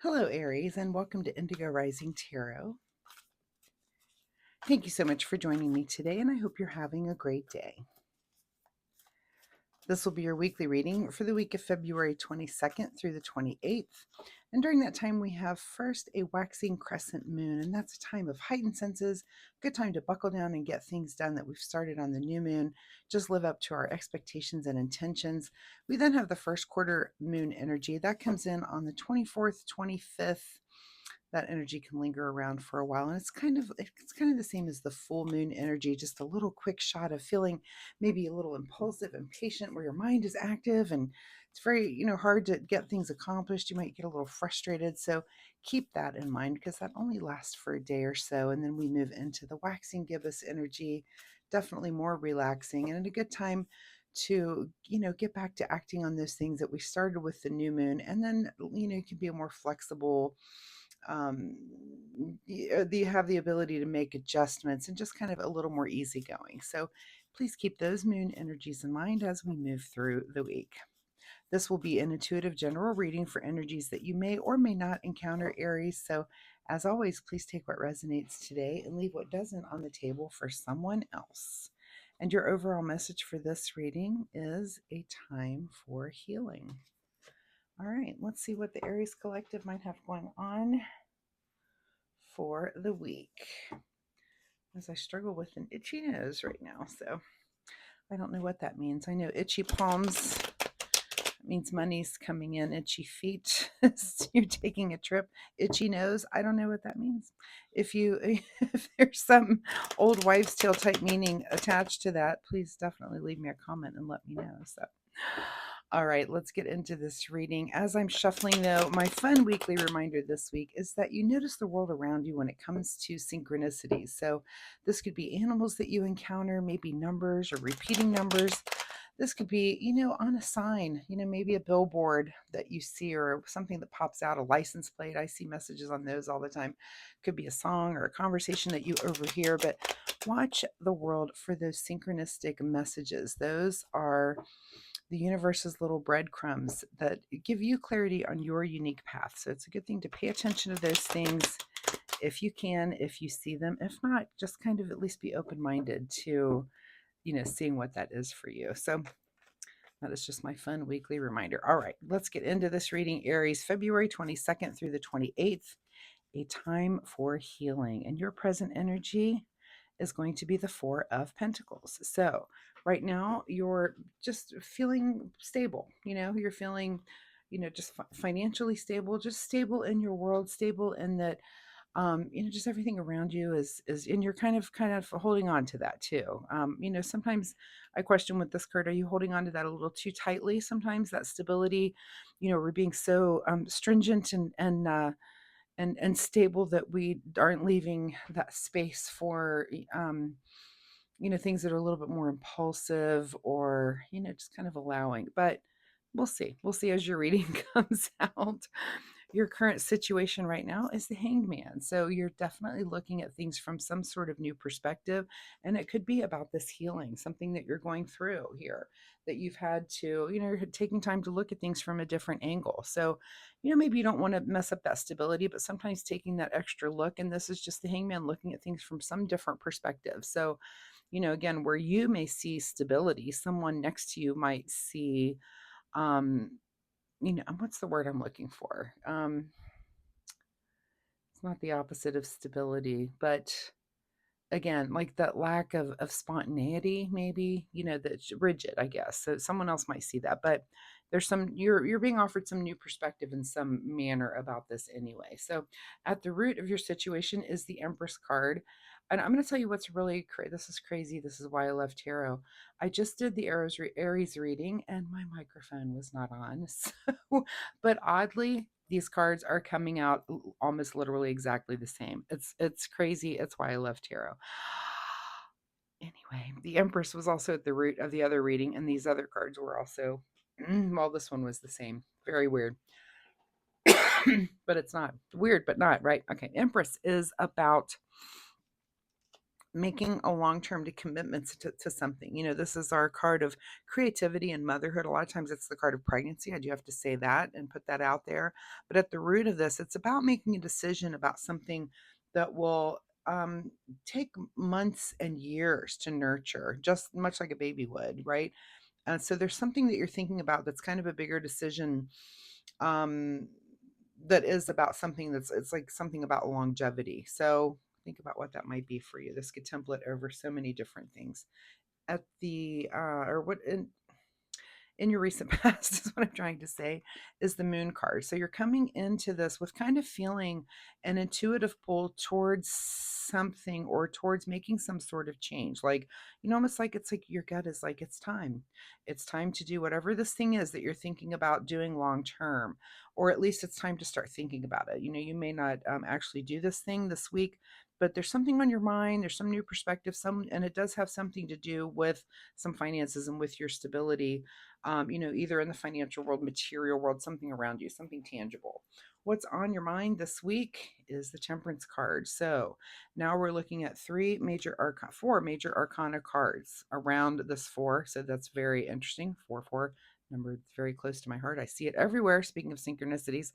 Hello, Aries, and welcome to Indigo Rising Tarot. Thank you so much for joining me today, and I hope you're having a great day. This will be your weekly reading for the week of February 22nd through the 28th. And during that time, we have first a waxing crescent moon, and that's a time of heightened senses, good time to buckle down and get things done that we've started on the new moon, just live up to our expectations and intentions. We then have the first quarter moon energy that comes in on the 24th, 25th. That energy can linger around for a while, and it's kind of the same as the full moon energy, just a little quick shot of feeling maybe a little impulsive, impatient, where your mind is active and it's very hard to get things accomplished. You might get a little frustrated, so keep that in mind because that only lasts for a day or so, and then we move into the waxing gibbous energy, definitely more relaxing and a good time to get back to acting on those things that we started with the new moon. And then you can be a more flexible, um, you have the ability to make adjustments and just kind of a little more easygoing. So please keep those moon energies in mind as we move through the week. This will be an intuitive general reading for energies that you may or may not encounter, Aries. So, as always, please take what resonates today and leave what doesn't on the table for someone else. And your overall message for this reading is a time for healing. All right, let's see what the Aries Collective might have going on for the week, as I struggle with an itchy nose right now. So I don't know what that means. I know itchy palms means money's coming in, itchy feet, you're taking a trip, itchy nose. I don't know what that means. If if there's some old wives' tale type meaning attached to that, please definitely leave me a comment and let me know. So all right, let's get into this reading. As I'm shuffling, though, my fun weekly reminder this week is that you notice the world around you when it comes to synchronicities. So, this could be animals that you encounter, maybe numbers or repeating numbers. This could be, on a sign, maybe a billboard that you see or something that pops out, a license plate. I see messages on those all the time. Could be a song or a conversation that you overhear, but watch the world for those synchronistic messages. Those are the universe's little breadcrumbs that give you clarity on your unique path. So it's a good thing to pay attention to those things if you can, if you see them. If not, just kind of at least be open-minded to, seeing what that is for you. So that is just my fun weekly reminder. All right, let's get into this reading. Aries, February 22nd through the 28th, a time for healing. And your present energy is going to be the Four of Pentacles. So right now you're just feeling stable. You're feeling, just financially stable, just stable in your world, stable in that, just everything around you is, and you're kind of holding on to that too. Sometimes I question with this card, are you holding on to that a little too tightly? Sometimes that stability, we're being so stringent and stable that we aren't leaving that space for things that are a little bit more impulsive, or just kind of allowing. But we'll see as your reading comes out. Your current situation right now is the Hanged Man, so you're definitely looking at things from some sort of new perspective, and it could be about this healing, something that you're going through here, that you've had to, you're taking time to look at things from a different angle. So maybe you don't want to mess up that stability, but sometimes taking that extra look, and this is just the Hangman looking at things from some different perspective. So again, where you may see stability, someone next to you might see, um what's the word I'm looking for? It's not the opposite of stability, but again, like that lack of spontaneity, maybe, that's rigid, I guess. So someone else might see that, but there's you're being offered some new perspective in some manner about this anyway. So at the root of your situation is the Empress card. And I'm going to tell you what's really this is crazy. This is why I love tarot. I just did the Aries reading and my microphone was not on. So, but oddly, these cards are coming out almost literally exactly the same. It's crazy. It's why I love tarot. Anyway, the Empress was also at the root of the other reading, and these other cards were also, well, this one was the same. Very weird. But it's not weird, but not right. Okay, Empress is about making a long-term commitment to something. This is our card of creativity and motherhood. A lot of times it's the card of pregnancy. I do have to say that and put that out there. But at the root of this, it's about making a decision about something that will take months and years to nurture, just much like a baby would, right? So there's something that you're thinking about that's kind of a bigger decision, um, that is about something that's it's like something about longevity. So think about what that might be for you. This could template over so many different things. At the or what in your recent past is what I'm trying to say, is the moon card. So you're coming into this with kind of feeling an intuitive pull towards something or towards making some sort of change. Like, almost like it's like your gut is like, it's time. It's time to do whatever this thing is that you're thinking about doing long term, or at least it's time to start thinking about it. You may not actually do this thing this week, but there's something on your mind, there's some new perspective, and it does have something to do with some finances and with your stability, either in the financial world, material world, something around you, something tangible. What's on your mind this week is the Temperance card. So now we're looking at four major arcana cards around this four. So that's very interesting. 4 4 number very close to my heart. I see it everywhere. Speaking of synchronicities,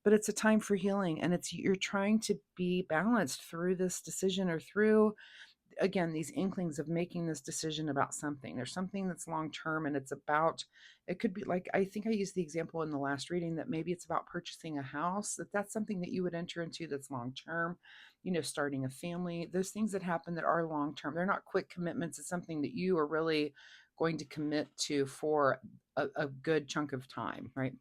but it's a time for healing, and it's you're trying to be balanced through this decision, or through, again, these inklings of making this decision about something. There's something that's long term, and it could be like, I think I used the example in the last reading that maybe it's about purchasing a house, that's something that you would enter into that's long term, starting a family, those things that happen that are long term. They're not quick commitments. It's something that you are really going to commit to for a good chunk of time, right?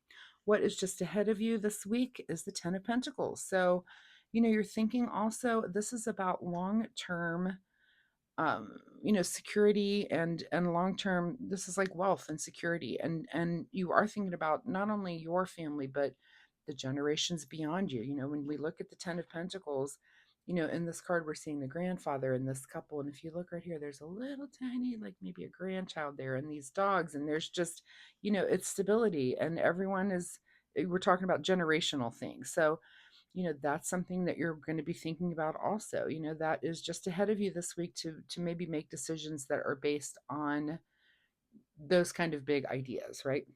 What is just ahead of you this week is the 10 of Pentacles. So, you're thinking also, this is about long term, security, and long term. This is like wealth and security, and you are thinking about not only your family, but the generations beyond you. When we look at the 10 of Pentacles, in this card we're seeing the grandfather in this couple, and if you look right here, there's a little tiny, like maybe a grandchild there, and these dogs, and there's just, it's stability, and everyone is, we're talking about generational things. So that's something that you're going to be thinking about also. That is just ahead of you this week, to maybe make decisions that are based on those kind of big ideas, right?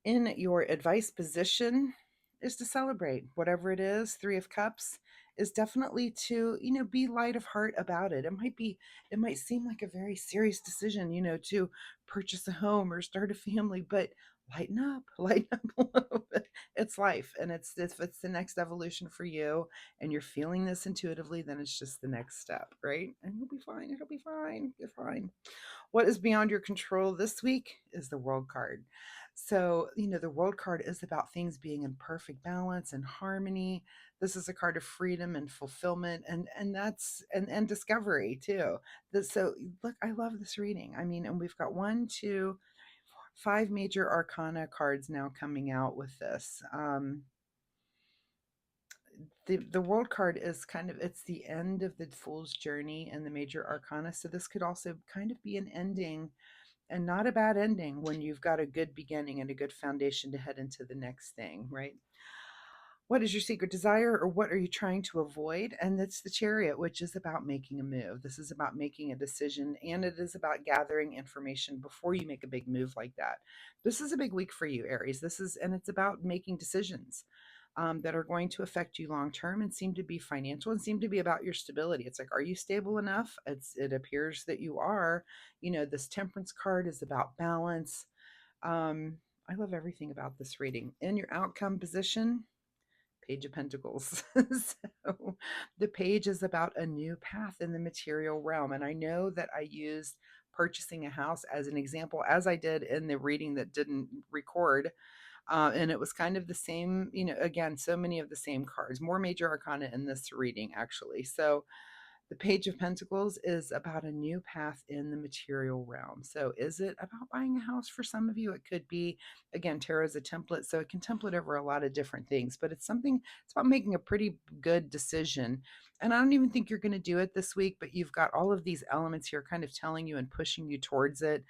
In your advice position is to celebrate whatever it is. 3 of Cups is definitely to, be light of heart about it. It might seem like a very serious decision, to purchase a home or start a family, but lighten up a little bit. It's life, and if it's the next evolution for you, and you're feeling this intuitively, then it's just the next step, right? And you'll be fine. It'll be fine. You're fine. What is beyond your control this week is the World card. So, the World card is about things being in perfect balance and harmony. This is a card of freedom and fulfillment, and discovery too. So look, I love this reading. I mean, and we've got 5 major arcana cards now coming out with this. The world card is kind of, it's the end of the fool's journey and the major arcana. So this could also kind of be an ending, and not a bad ending, when you've got a good beginning and a good foundation to head into the next thing, right? What is your secret desire, or what are you trying to avoid? And it's the Chariot, which is about making a move. This is about making a decision, and it is about gathering information before you make a big move like that. This is a big week for you, Aries. And it's about making decisions, that are going to affect you long term, and seem to be financial, and seem to be about your stability. It's like, are you stable enough? It appears that you are. This Temperance card is about balance. I love everything about this reading. In your outcome position, Page of Pentacles. So the page is about a new path in the material realm. And I know that I used purchasing a house as an example, as I did in the reading that didn't record. And it was kind of the same, again, so many of the same cards, more major arcana in this reading, actually. So the Page of Pentacles is about a new path in the material realm. So is it about buying a house for some of you? It could be. Again, tarot is a template, so it can template over a lot of different things, but it's about making a pretty good decision. And I don't even think you're going to do it this week, but you've got all of these elements here kind of telling you and pushing you towards it.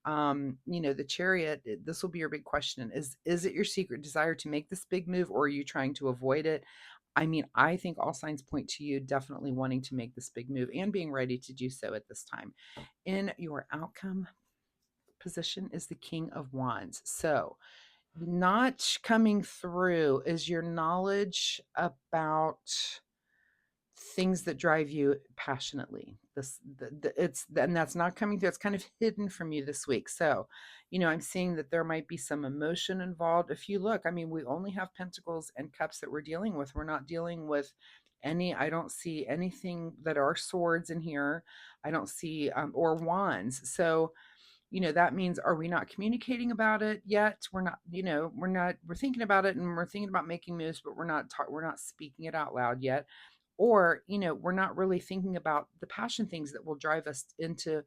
The Chariot, this will be your big question. Is it your secret desire to make this big move, or are you trying to avoid it? I mean, I think all signs point to you definitely wanting to make this big move and being ready to do so at this time. In your outcome position is the King of Wands. So, not coming through is your knowledge about things that drive you passionately. It's and that's not coming through. It's kind of hidden from you this week. So, I'm seeing that there might be some emotion involved. If you look, I mean, we only have pentacles and cups that we're dealing with. We're not dealing with any. I don't see anything that are swords in here. I don't see or wands. So, that means, are we not communicating about it yet? We're not, we're thinking about it and we're thinking about making moves, but we're not speaking it out loud yet. Or, we're not really thinking about the passion things that will drive us into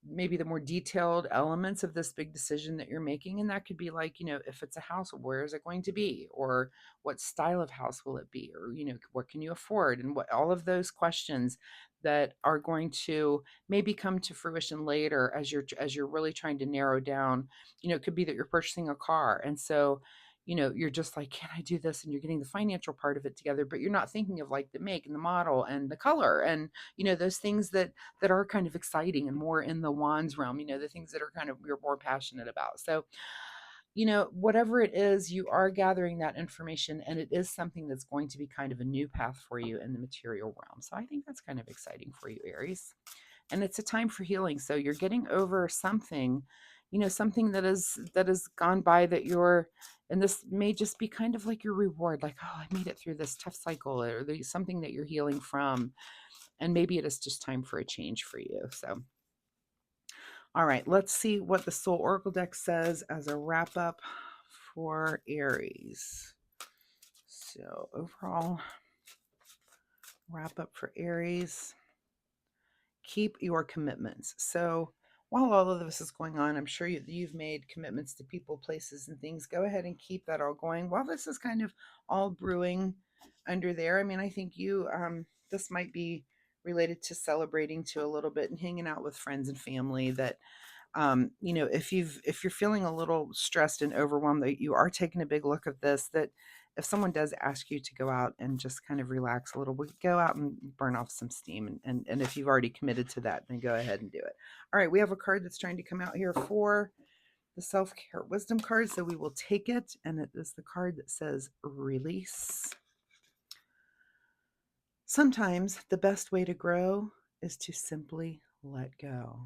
maybe the more detailed elements of this big decision that you're making. And that could be like, if it's a house, where is it going to be? Or what style of house will it be? Or, what can you afford? And what all of those questions that are going to maybe come to fruition later as you're really trying to narrow down. It could be that you're purchasing a car. And so, you're just like, can I do this? And you're getting the financial part of it together, but you're not thinking of like the make and the model and the color and, those things that are kind of exciting and more in the wands realm, the things that are kind of you're more passionate about. So, whatever it is, you are gathering that information and it is something that's going to be kind of a new path for you in the material realm. So I think that's kind of exciting for you, Aries. And it's a time for healing. So you're getting over something, something that has gone by that you're, and this may just be kind of like your reward, like, oh, I made it through this tough cycle, or there's something that you're healing from. And maybe it is just time for a change for you. So, all right, let's see what the Soul Oracle deck says as a wrap up for Aries. So, overall wrap up for Aries: keep your commitments. So, while all of this is going on, I'm sure you've made commitments to people, places, and things. Go ahead and keep that all going while this is kind of all brewing under there. I mean, I think this might be related to celebrating too a little bit and hanging out with friends and family that if you're feeling a little stressed and overwhelmed, that you are taking a big look at this, that if someone does ask you to go out and just kind of relax a little bit, go out and burn off some steam. And if you've already committed to that, then go ahead and do it. All right, we have a card that's trying to come out here for the self-care wisdom card, so we will take it. And it is the card that says release. Sometimes the best way to grow is to simply let go.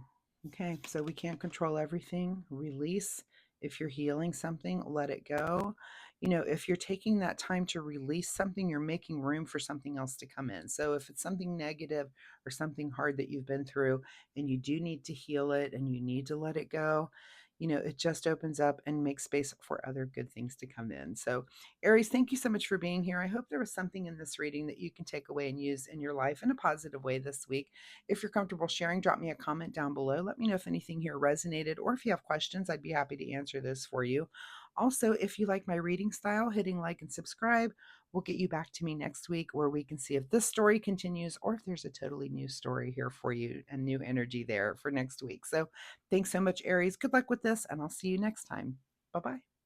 Okay, so we can't control everything. Release. If you're healing something, let it go. If you're taking that time to release something, you're making room for something else to come in. So if it's something negative or something hard that you've been through and you do need to heal it and you need to let it go, it just opens up and makes space for other good things to come in. So, Aries, thank you so much for being here. I hope there was something in this reading that you can take away and use in your life in a positive way this week. If you're comfortable sharing, drop me a comment down below. Let me know if anything here resonated, or if you have questions, I'd be happy to answer this for you. Also, if you like my reading style, hitting like and subscribe will get you back to me next week, where we can see if this story continues or if there's a totally new story here for you and new energy there for next week. So thanks so much, Aries. Good luck with this, and I'll see you next time. Bye-bye.